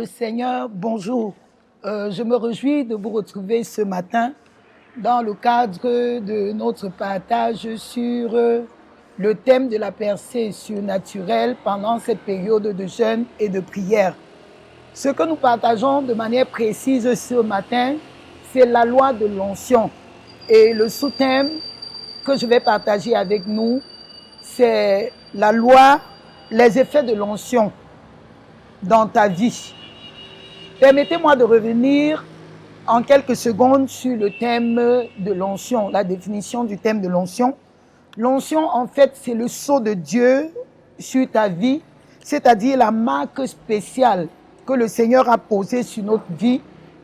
le Seigneur, bonjour. Je me réjouis de vous retrouver ce matin dans le cadre de notre partage sur le thème de la percée surnaturelle pendant cette période de jeûne et de prière. Ce que nous partageons de manière précise ce matin, c'est la loi de l'onction. Et le sous-thème que je vais partager avec nous, c'est la loi, les effets de l'onction dans ta vie. Permettez-moi de revenir en quelques secondes sur le thème de l'onction, la définition du thème de l'onction. L'onction, en fait, c'est le sceau de Dieu sur ta vie, c'est-à-dire la marque spéciale que le Seigneur a posée sur notre vie.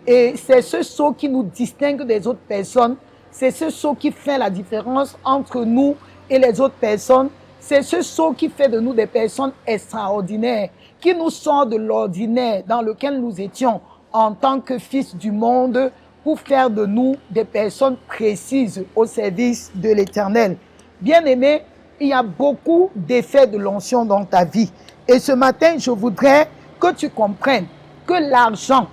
Et c'est ce sceau qui nous distingue des autres personnes. C'est ce sceau qui fait la différence entre nous et les autres personnes. C'est ce sceau qui fait de nous des personnes extraordinaires, qui nous sort de l'ordinaire dans lequel nous étions en tant que fils du monde pour faire de nous des personnes précises au service de l'Éternel. Bien-aimé, il y a beaucoup d'effets de l'onction dans ta vie. Et ce matin, je voudrais que tu comprennes que l'argent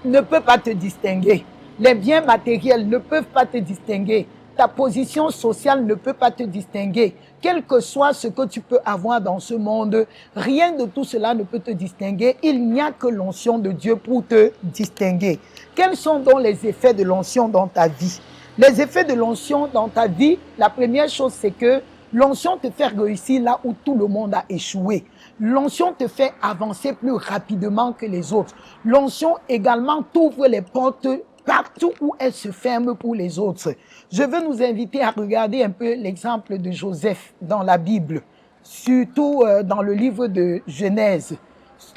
ne peut pas te distinguer. Les biens matériels ne peuvent pas te distinguer. Ta position sociale ne peut pas te distinguer. Quel que soit ce que tu peux avoir dans ce monde, rien de tout cela ne peut te distinguer. Il n'y a que l'onction de Dieu pour te distinguer. Quels sont donc les effets de l'onction dans ta vie? Les effets de l'onction dans ta vie, la première chose, c'est que l'onction te fait réussir là où tout le monde a échoué. L'onction te fait avancer plus rapidement que les autres. L'onction également t'ouvre les portes partout où elle se ferme pour les autres. Je veux nous inviter à regarder un peu l'exemple de Joseph dans la Bible, surtout dans le livre de Genèse.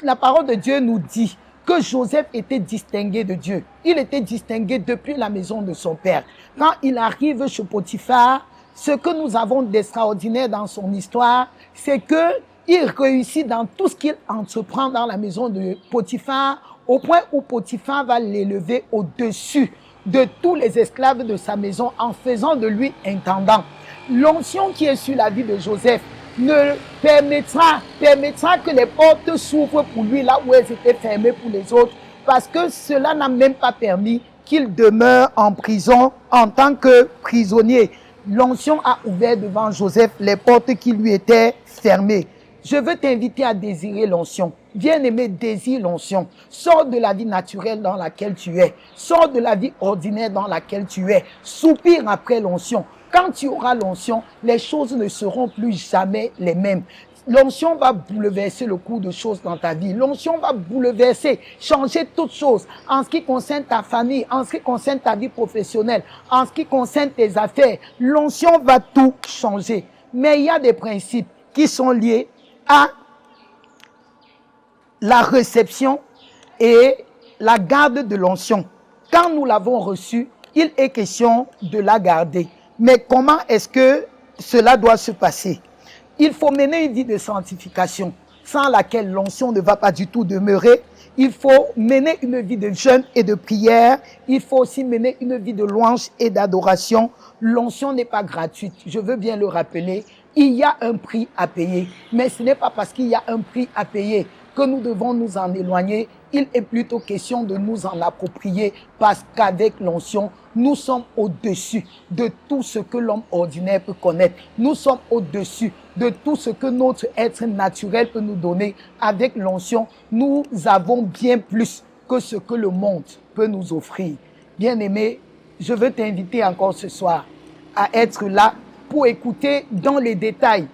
La parole de Dieu nous dit que Joseph était distingué de Dieu. Il était distingué depuis la maison de son père. Quand il arrive chez Potiphar, ce que nous avons d'extraordinaire dans son histoire, c'est qu'il réussit dans tout ce qu'il entreprend dans la maison de Potiphar, au point où Potiphar va l'élever au-dessus de tous les esclaves de sa maison en faisant de lui intendant. L'onction qui est sur la vie de Joseph ne permettra que les portes s'ouvrent pour lui là où elles étaient fermées pour les autres, parce que cela n'a même pas permis qu'il demeure en prison en tant que prisonnier. L'onction a ouvert devant Joseph les portes qui lui étaient fermées. Je veux t'inviter à désirer l'onction. Bien-aimé, désire l'onction. Sors de la vie naturelle dans laquelle tu es. Sors de la vie ordinaire dans laquelle tu es. Soupire après l'onction. Quand tu auras l'onction, les choses ne seront plus jamais les mêmes. L'onction va bouleverser le cours de choses dans ta vie. L'onction va bouleverser, changer toutes choses en ce qui concerne ta famille, en ce qui concerne ta vie professionnelle, en ce qui concerne tes affaires. L'onction va tout changer. Mais il y a des principes qui sont liés à la réception et la garde de l'onction. Quand nous l'avons reçue, il est question de la garder. Mais comment est-ce que cela doit se passer? Il faut mener une vie de sanctification, sans laquelle l'onction ne va pas du tout demeurer. Il faut mener une vie de jeûne et de prière. Il faut aussi mener une vie de louange et d'adoration. L'onction n'est pas gratuite, je veux bien le rappeler. Il y a un prix à payer, mais ce n'est pas parce qu'il y a un prix à payer que nous devons nous en éloigner. Il est plutôt question de nous en approprier, parce qu'avec l'onction, nous sommes au-dessus de tout ce que l'homme ordinaire peut connaître. Nous sommes au-dessus de tout ce que notre être naturel peut nous donner. Avec l'onction, nous avons bien plus que ce que le monde peut nous offrir. Bien-aimé, je veux t'inviter encore ce soir à être là pour écouter dans les détails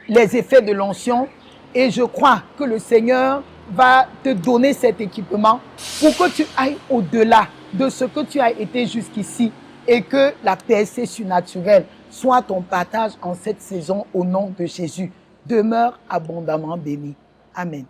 les effets de l'onction. Et je crois que le Seigneur va te donner cet équipement pour que tu ailles au-delà de ce que tu as été jusqu'ici et que la percée surnaturelle soit ton partage en cette saison au nom de Jésus. Demeure abondamment béni. Amen.